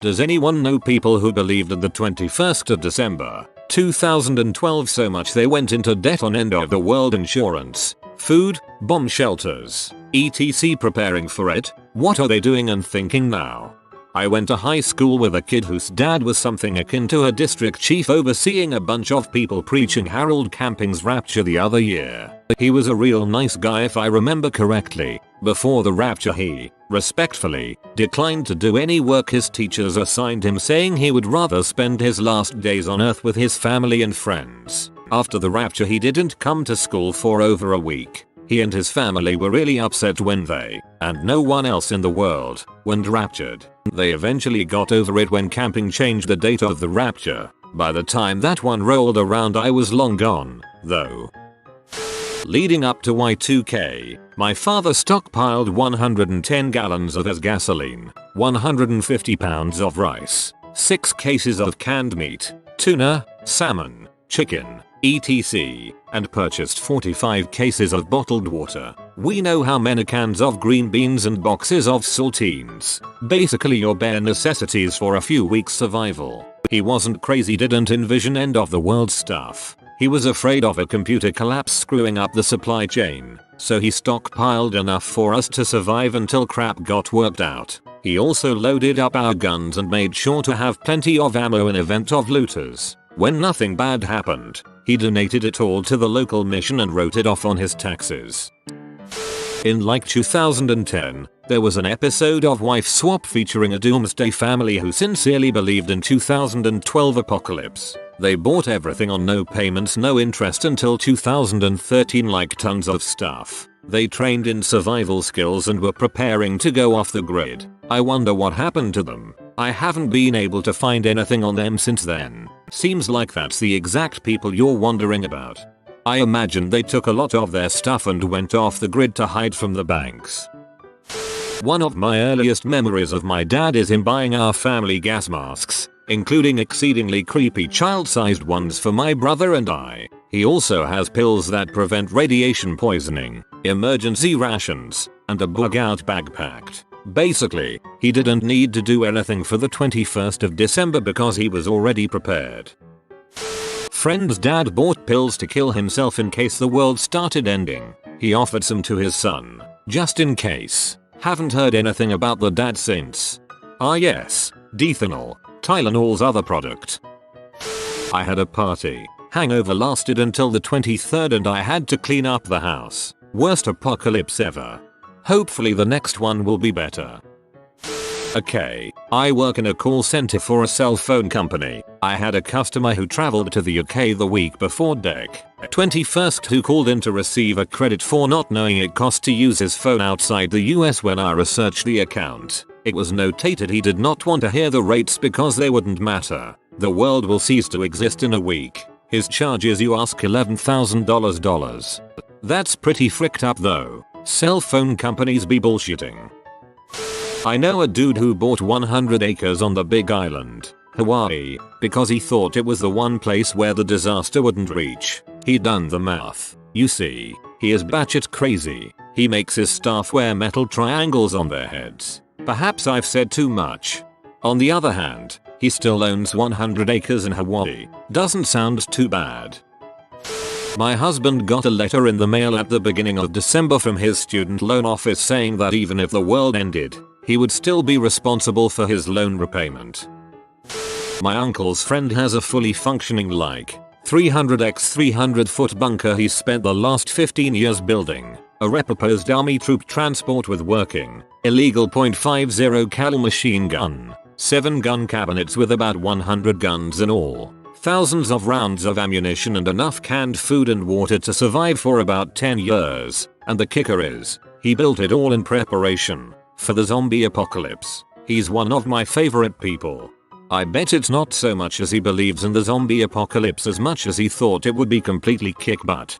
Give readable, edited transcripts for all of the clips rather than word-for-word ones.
Does anyone know people who believed in the 21st of December 2012 so much they went into debt on end of the world insurance, food, bomb shelters, etc. preparing for it? What are they doing and thinking now? I went to high school with a kid whose dad was something akin to a district chief overseeing a bunch of people preaching Harold Camping's rapture the other year. He was a real nice guy if I remember correctly. Before the rapture he, respectfully, declined to do any work his teachers assigned him, saying he would rather spend his last days on earth with his family and friends. After the rapture he didn't come to school for over a week. He and his family were really upset when they, and no one else in the world, weren't raptured. They eventually got over it when Camping changed the date of the rapture. By the time that one rolled around I was long gone, though. Leading up to Y2K, my father stockpiled 110 gallons of his gasoline, 150 pounds of rice, 6 cases of canned meat, tuna, salmon, chicken, etc. and purchased 45 cases of bottled water. We know how many cans of green beans and boxes of saltines. Basically your bare necessities for a few weeks survival. He wasn't crazy, didn't envision end of the world stuff. He was afraid of a computer collapse screwing up the supply chain, so he stockpiled enough for us to survive until crap got worked out. He also loaded up our guns and made sure to have plenty of ammo in event of looters. When nothing bad happened, he donated it all to the local mission and wrote it off on his taxes. In like 2010, there was an episode of Wife Swap featuring a doomsday family who sincerely believed in 2012 apocalypse. They bought everything on no payments, no interest until 2013, like tons of stuff. They trained in survival skills and were preparing to go off the grid. I wonder what happened to them. I haven't been able to find anything on them since then. Seems like that's the exact people you're wondering about. I imagine they took a lot of their stuff and went off the grid to hide from the banks. One of my earliest memories of my dad is him buying our family gas masks, including exceedingly creepy child-sized ones for my brother and I. He also has pills that prevent radiation poisoning, emergency rations, and a bug-out bag packed. Basically, he didn't need to do anything for the 21st of December because he was already prepared. Friend's dad bought pills to kill himself in case the world started ending. He offered some to his son, just in case. Haven't heard anything about the dad since. Ah yes, Dethanol, Tylenol's other product. I had a party. Hangover lasted until the 23rd and I had to clean up the house. Worst apocalypse ever. Hopefully the next one will be better. Okay, I work in a call center for a cell phone company. I had a customer who traveled to the UK the week before Dec 21st who called in to receive a credit for not knowing it cost to use his phone outside the US. When I researched the account, it was notated he did not want to hear the rates because they wouldn't matter. The world will cease to exist in a week. His charges, you ask, $11,000. That's pretty fricked up though. Cell phone companies be bullshitting. I know a dude who bought 100 acres on the Big Island, Hawaii, because he thought it was the one place where the disaster wouldn't reach. He'd done the math. You see, he is batshit crazy. He makes his staff wear metal triangles on their heads. Perhaps I've said too much. On the other hand, he still owns 100 acres in Hawaii. Doesn't sound too bad. My husband got a letter in the mail at the beginning of December from his student loan office saying that even if the world ended, he would still be responsible for his loan repayment. My uncle's friend has a fully functioning like 300x 300 foot bunker he spent the last 15 years building. A repurposed army troop transport with working, illegal .50 cal machine gun, 7 gun cabinets with about 100 guns in all, thousands of rounds of ammunition and enough canned food and water to survive for about 10 years. And the kicker is, he built it all in preparation for the zombie apocalypse. He's one of my favorite people. I bet it's not so much as he believes in the zombie apocalypse as much as he thought it would be completely kick butt.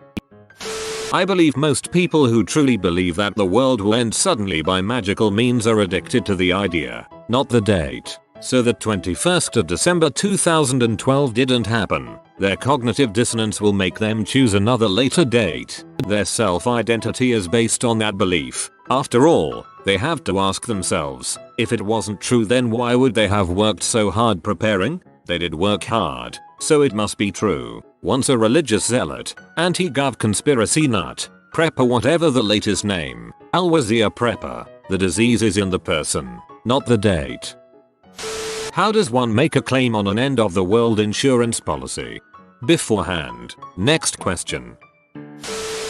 I believe most people who truly believe that the world will end suddenly by magical means are addicted to the idea, not the date. So the 21st of December 2012 didn't happen. Their cognitive dissonance will make them choose another later date. Their self-identity is based on that belief. After all, they have to ask themselves, If it wasn't true, then why would they have worked so hard preparing? They did work hard, so it must be true. Once a religious zealot, anti-gov conspiracy nut, prepper, whatever the latest name, always a prepper. The disease is in the person, not the date. How does one make a claim on an end of the world insurance policy? Beforehand. Next question.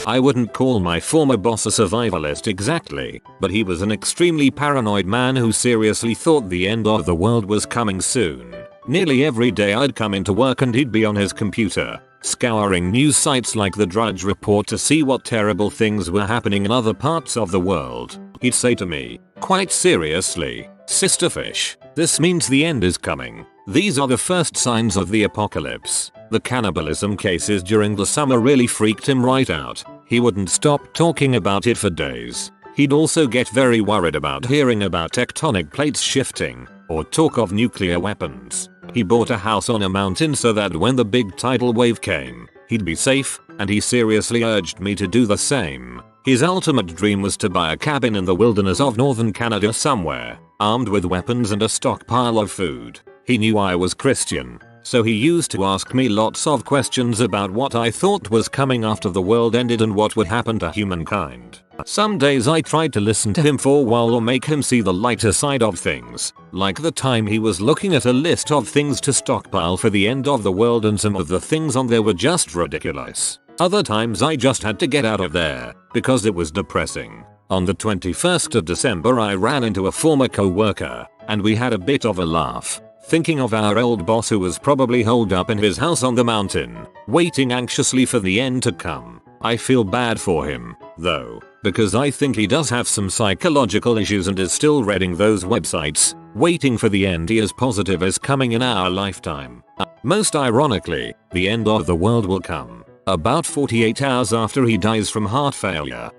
I wouldn't call my former boss a survivalist exactly, but he was an extremely paranoid man who seriously thought the end of the world was coming soon. Nearly every day I'd come into work and he'd be on his computer, scouring news sites like the Drudge Report to see what terrible things were happening in other parts of the world. He'd say to me, quite seriously, "Sister Fish, this means the end is coming. These are the first signs of the apocalypse." The cannibalism cases during the summer really freaked him right out. He wouldn't stop talking about it for days. He'd also get very worried about hearing about tectonic plates shifting, or talk of nuclear weapons. He bought a house on a mountain so that when the big tidal wave came, he'd be safe, and he seriously urged me to do the same. His ultimate dream was to buy a cabin in the wilderness of northern Canada somewhere, armed with weapons and a stockpile of food. He knew I was Christian, so he used to ask me lots of questions about what I thought was coming after the world ended and what would happen to humankind. Some days I tried to listen to him for a while or make him see the lighter side of things, like the time he was looking at a list of things to stockpile for the end of the world and some of the things on there were just ridiculous. Other times I just had to get out of there, because it was depressing. On the 21st of December I ran into a former co-worker, and we had a bit of a laugh, thinking of our old boss who was probably holed up in his house on the mountain, waiting anxiously for the end to come. I feel bad for him, though, because I think he does have some psychological issues and is still reading those websites, waiting for the end he is positive is coming in our lifetime. Most ironically, the end of the world will come about 48 hours after he dies from heart failure.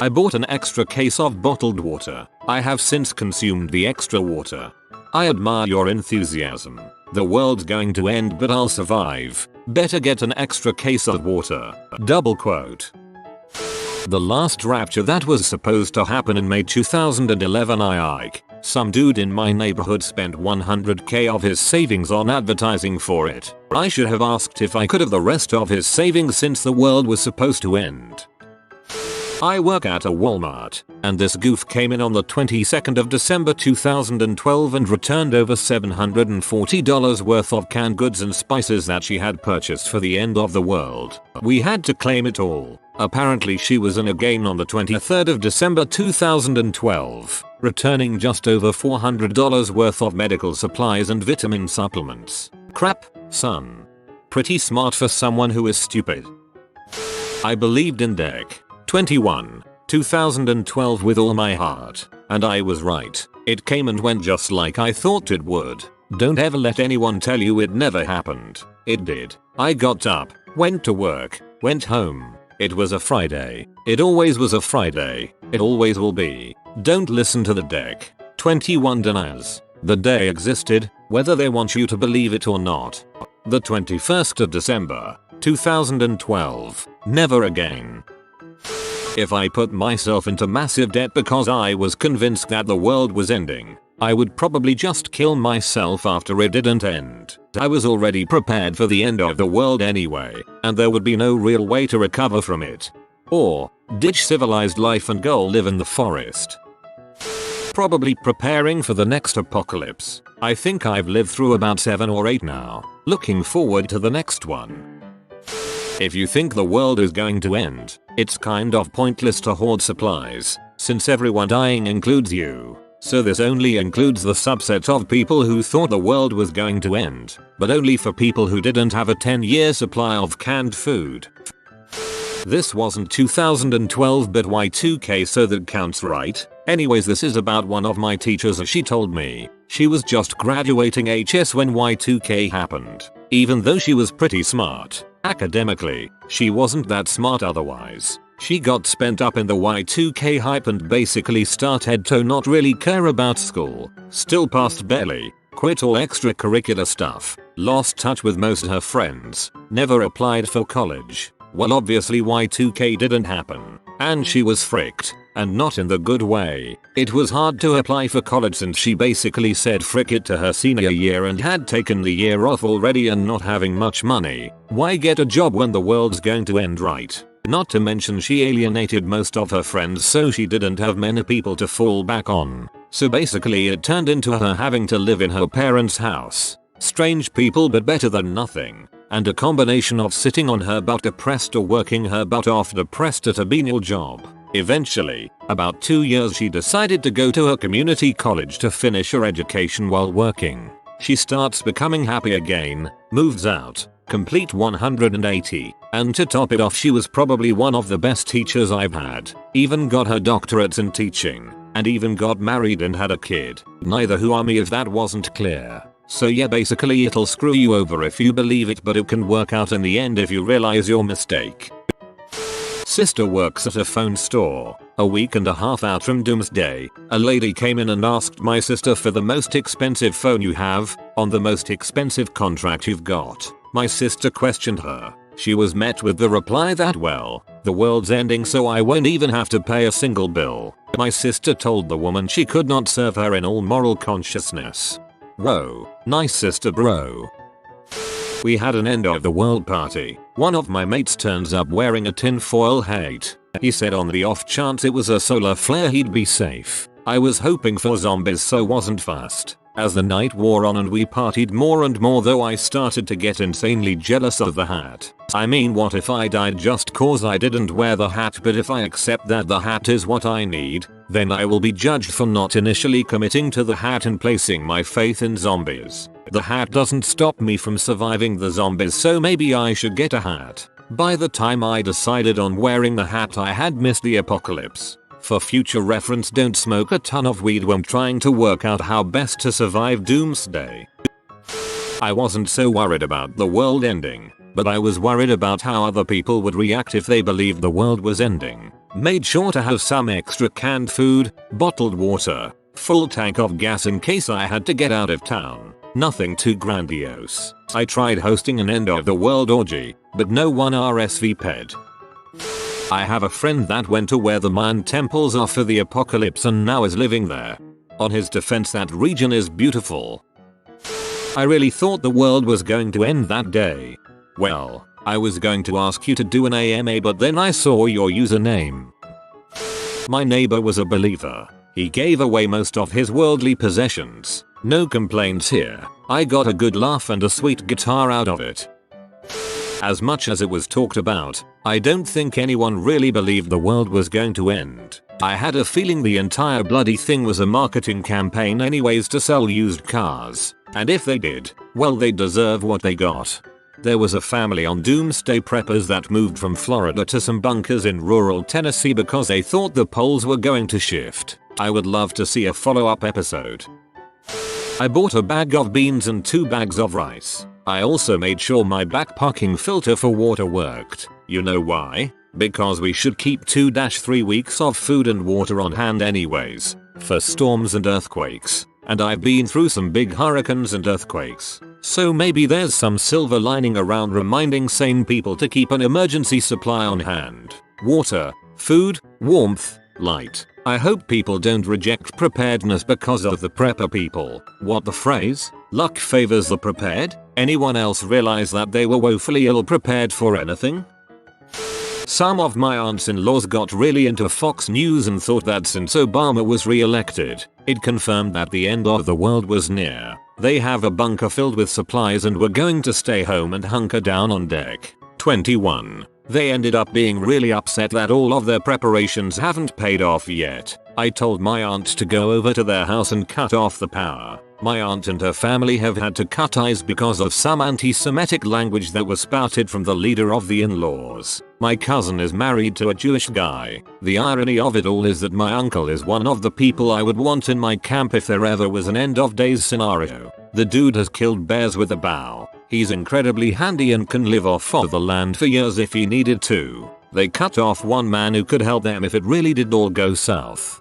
I bought an extra case of bottled water. I have since consumed the extra water. I admire your enthusiasm. The world's going to end but I'll survive. Better get an extra case of water. Double quote. The last rapture that was supposed to happen in May 2011 some dude in my neighborhood spent $100k of his savings on advertising for it. I should have asked if I could have the rest of his savings since the world was supposed to end. I work at a Walmart, and this goof came in on the 22nd of December 2012 and returned over $740 worth of canned goods and spices that she had purchased for the end of the world. We had to claim it all. Apparently she was in a gain on the 23rd of December 2012, returning just over $400 worth of medical supplies and vitamin supplements. Crap, son. Pretty smart for someone who is stupid. I believed in Deck 21, 2012 with all my heart, and I was right. It came and went just like I thought it would. Don't ever let anyone tell you it never happened. It did. I got up, went to work, went home. It was a Friday. It always was a Friday. It always will be. Don't listen to the Deck 21 deniers. The day existed, whether they want you to believe it or not. The 21st of December, 2012. Never again. If I put myself into massive debt because I was convinced that the world was ending, I would probably just kill myself after it didn't end. I was already prepared for the end of the world anyway, and there would be no real way to recover from it. Or, ditch civilized life and go live in the forest. Probably preparing for the next apocalypse. I think I've lived through about 7 or 8 now. Looking forward to the next one. If you think the world is going to end, it's kind of pointless to hoard supplies, since everyone dying includes you. So this only includes the subset of people who thought the world was going to end, but only for people who didn't have a 10-year supply of canned food. This wasn't 2012 but Y2K, so that counts, right? Anyways, this is about one of my teachers. As she told me, she was just graduating HS when Y2K happened. Even though she was pretty smart academically, she wasn't that smart otherwise. She got spent up in the Y2K hype and basically started to not really care about school. Still passed barely, quit all extracurricular stuff, lost touch with most of her friends, never applied for college. Well, obviously Y2K didn't happen. and she was fricked, and not in the good way. It was hard to apply for college since she basically said frick it to her senior year and had taken the year off already, and not having much money. Why get a job when the world's going to end, right? Not to mention she alienated most of her friends, so she didn't have many people to fall back on. So basically it turned into her having to live in her parents' house. Strange people, but better than nothing. And a combination of sitting on her butt depressed or working her butt off depressed at a menial job. Eventually, about 2 years, she decided to go to a community college to finish her education while working. She starts becoming happy again, moves out, complete 180, and to top it off, she was probably one of the best teachers I've had. Even got her doctorates in teaching, and even got married and had a kid. Neither who are me if that wasn't clear. So yeah, basically it'll screw you over if you believe it, but it can work out in the end if you realize your mistake. Sister works at a phone store. A week and a half out from doomsday, a lady came in and asked my sister for the most expensive phone you have, on the most expensive contract you've got. My sister questioned her. She was met with the reply that, well, the world's ending, so I won't even have to pay a single bill. My sister told the woman she could not serve her in all moral consciousness. Whoa, nice sister bro. We had an end of the world party. One of my mates turns up wearing a tinfoil hat. He said on the off chance it was a solar flare he'd be safe. I was hoping for zombies, so wasn't fast. As the night wore on and we partied more and more, though I started to get insanely jealous of the hat. I mean, what if I died just cause I didn't wear the hat? But if I accept that the hat is what I need, then I will be judged for not initially committing to the hat and placing my faith in zombies. The hat doesn't stop me from surviving the zombies, so maybe I should get a hat. By the time I decided on wearing the hat, I had missed the apocalypse. For future reference, don't smoke a ton of weed when trying to work out how best to survive doomsday. I wasn't so worried about the world ending, but I was worried about how other people would react if they believed the world was ending. Made sure to have some extra canned food, bottled water, full tank of gas in case I had to get out of town. Nothing too grandiose. I tried hosting an end of the world orgy, but no one RSVP'd. I have a friend that went to where the Mayan temples are for the apocalypse and now is living there. On his defense, that region is beautiful. I really thought the world was going to end that day. Well, I was going to ask you to do an AMA, but then I saw your username. My neighbor was a believer. He gave away most of his worldly possessions. No complaints here. I got a good laugh and a sweet guitar out of it. As much as it was talked about, I don't think anyone really believed the world was going to end. I had a feeling the entire bloody thing was a marketing campaign anyways to sell used cars. And if they did, well, they deserve what they got. There was a family on Doomsday Preppers that moved from Florida to some bunkers in rural Tennessee because they thought the poles were going to shift. I would love to see a follow-up episode. I bought a bag of beans and 2 bags of rice. I also made sure my backpacking filter for water worked. You know why? Because we should keep 2-3 weeks of food and water on hand anyways, for storms and earthquakes. And I've been through some big hurricanes and earthquakes. So maybe there's some silver lining around reminding sane people to keep an emergency supply on hand. Water, food, warmth, light. I hope people don't reject preparedness because of the prepper people. What the phrase? Luck favors the prepared? Anyone else realize that they were woefully ill prepared for anything? Some of my aunts-in-laws got really into Fox News and thought that since Obama was re-elected, it confirmed that the end of the world was near. They have a bunker filled with supplies and were going to stay home and hunker down on deck. 21. They ended up being really upset that all of their preparations haven't paid off yet. I told my aunt to go over to their house and cut off the power. My aunt and her family have had to cut ties because of some anti-Semitic language that was spouted from the leader of the in-laws. My cousin is married to a Jewish guy. The irony of it all is that my uncle is one of the people I would want in my camp if there ever was an end of days scenario. The dude has killed bears with a bow. He's incredibly handy and can live off of the land for years if he needed to. They cut off one man who could help them if it really did all go south.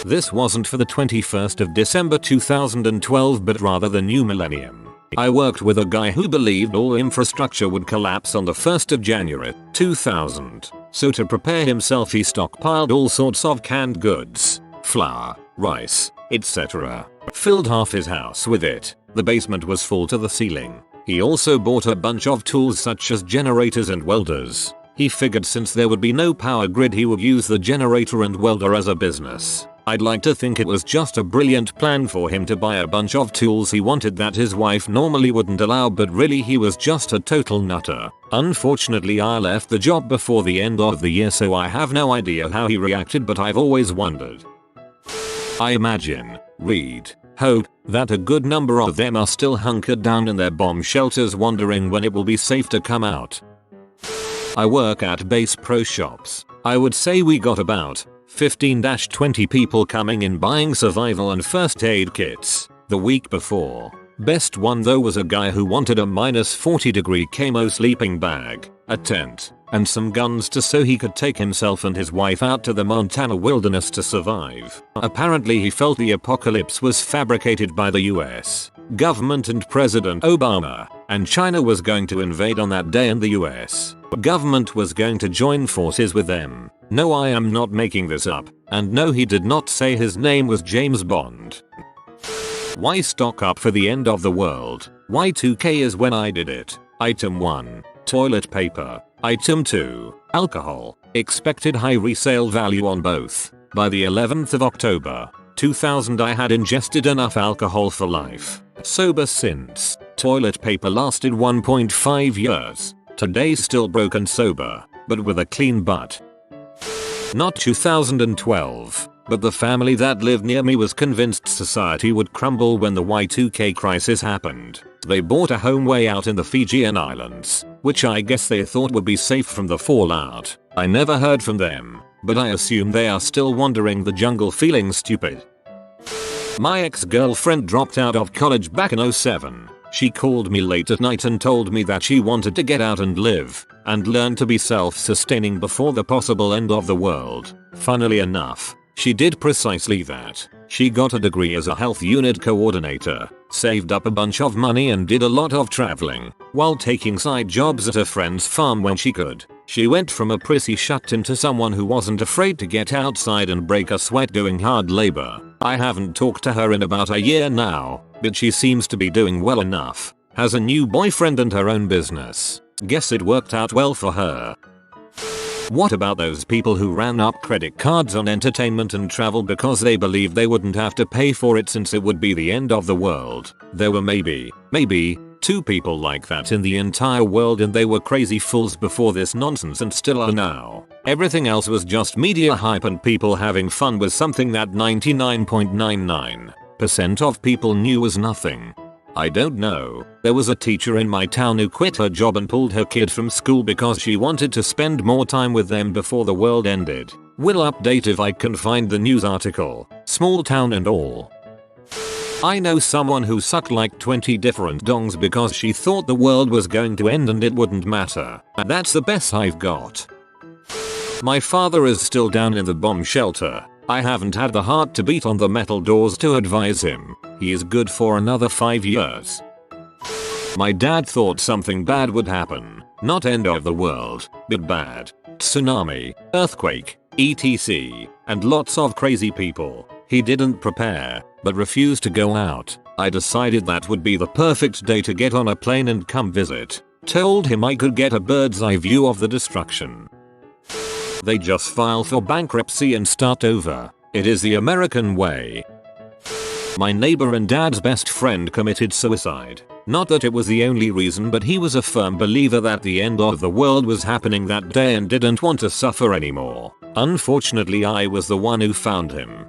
This wasn't for the 21st of December 2012 but rather the new millennium. I worked with a guy who believed all infrastructure would collapse on the 1st of January 2000. So to prepare himself he stockpiled all sorts of canned goods, flour, rice, etc. Filled half his house with it. The basement was full to the ceiling. He also bought a bunch of tools such as generators and welders. He figured since there would be no power grid he would use the generator and welder as a business. I'd like to think it was just a brilliant plan for him to buy a bunch of tools he wanted that his wife normally wouldn't allow, but really he was just a total nutter. Unfortunately I left the job before the end of the year, so I have no idea how he reacted, but I've always wondered. I imagine, read, hope that a good number of them are still hunkered down in their bomb shelters wondering when it will be safe to come out. I work at Bass Pro Shops. I would say we got about 15-20 people coming in buying survival and first aid kits the week before. Best one though was a guy who wanted a -40-degree camo sleeping bag, a tent, and some guns so he could take himself and his wife out to the Montana wilderness to survive. Apparently he felt the apocalypse was fabricated by the US government and President Obama, and China was going to invade on that day and the US government was going to join forces with them. No, I am not making this up, and no, he did not say his name was James Bond. Why stock up for the end of the world? Y2K is when I did it. Item 1. Toilet paper. Item 2. Alcohol. Expected high resale value on both. By the 11th of October, 2000 I had ingested enough alcohol for life. Sober since. Toilet paper lasted 1.5 years. Today still broke and sober, but with a clean butt. Not 2012, but the family that lived near me was convinced society would crumble when the Y2K crisis happened. They bought a home way out in the Fijian Islands, which I guess they thought would be safe from the fallout. I never heard from them, but I assume they are still wandering the jungle feeling stupid. My ex-girlfriend dropped out of college back in 07. She called me late at night and told me that she wanted to get out and live and learn to be self-sustaining before the possible end of the world. Funnily enough, she did precisely that. She got a degree as a health unit coordinator, saved up a bunch of money and did a lot of traveling, while taking side jobs at a friend's farm when she could. She went from a prissy shut-in to someone who wasn't afraid to get outside and break a sweat doing hard labor. I haven't talked to her in about a year now, but she seems to be doing well enough. Has a new boyfriend and her own business. Guess it worked out well for her. What about those people who ran up credit cards on entertainment and travel because they believed they wouldn't have to pay for it since it would be the end of the world? There were maybe 2 people like that in the entire world, and they were crazy fools before this nonsense and still are now. Everything else was just media hype and people having fun with something that 99.99% of people knew was nothing. I don't know. There was a teacher in my town who quit her job and pulled her kid from school because she wanted to spend more time with them before the world ended. Will update if I can find the news article. Small town and all. I know someone who sucked like 20 different dongs because she thought the world was going to end and it wouldn't matter. And that's the best I've got. My father is still down in the bomb shelter. I haven't had the heart to beat on the metal doors to advise him. He is good for another 5 years. My dad thought something bad would happen. Not end of the world, but bad. Tsunami, earthquake, etc. And lots of crazy people. He didn't prepare, but refused to go out. I decided that would be the perfect day to get on a plane and come visit. Told him I could get a bird's eye view of the destruction. They just file for bankruptcy and start over. It is the American way. My neighbor and dad's best friend committed suicide. Not that it was the only reason, but he was a firm believer that the end of the world was happening that day and didn't want to suffer anymore. Unfortunately, I was the one who found him.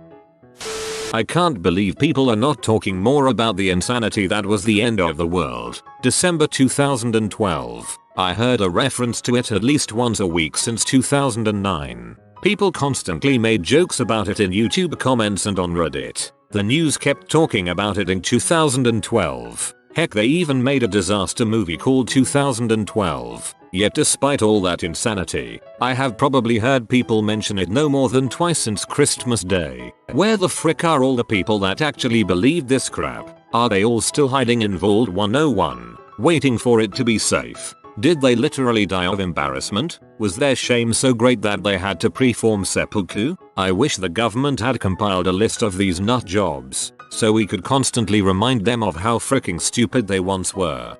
I can't believe people are not talking more about the insanity that was the end of the world. December 2012. I heard a reference to it at least once a week since 2009. People constantly made jokes about it in YouTube comments and on Reddit. The news kept talking about it in 2012. Heck, they even made a disaster movie called 2012. Yet despite all that insanity, I have probably heard people mention it no more than twice since Christmas Day. Where the frick are all the people that actually believed this crap? Are they all still hiding in Vault 101, waiting for it to be safe? Did they literally die of embarrassment? Was their shame so great that they had to perform seppuku? I wish the government had compiled a list of these nut jobs, so we could constantly remind them of how freaking stupid they once were.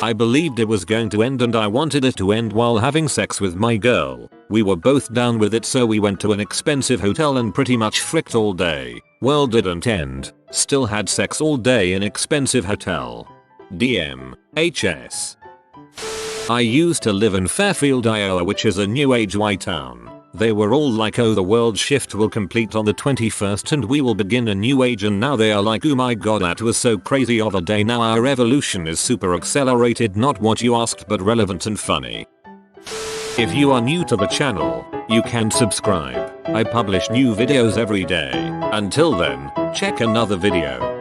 I believed it was going to end and I wanted it to end while having sex with my girl. We were both down with it, so we went to an expensive hotel and pretty much fricked all day. World didn't end. Still had sex all day in expensive hotel. DM. HS. I used to live in Fairfield, Iowa, which is a new age white town. They were all like, oh, the world shift will complete on the 21st and we will begin a new age, and now they are like, oh my god, that was so crazy of a day. Now our evolution is super accelerated, not what you asked but relevant and funny. If you are new to the channel, you can subscribe. I publish new videos every day. Until then, check another video.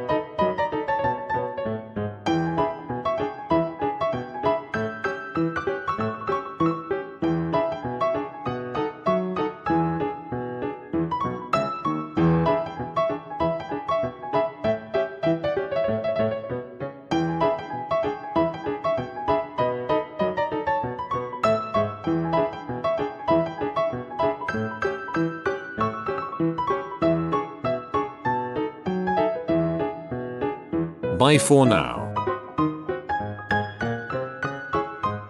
Bye for now.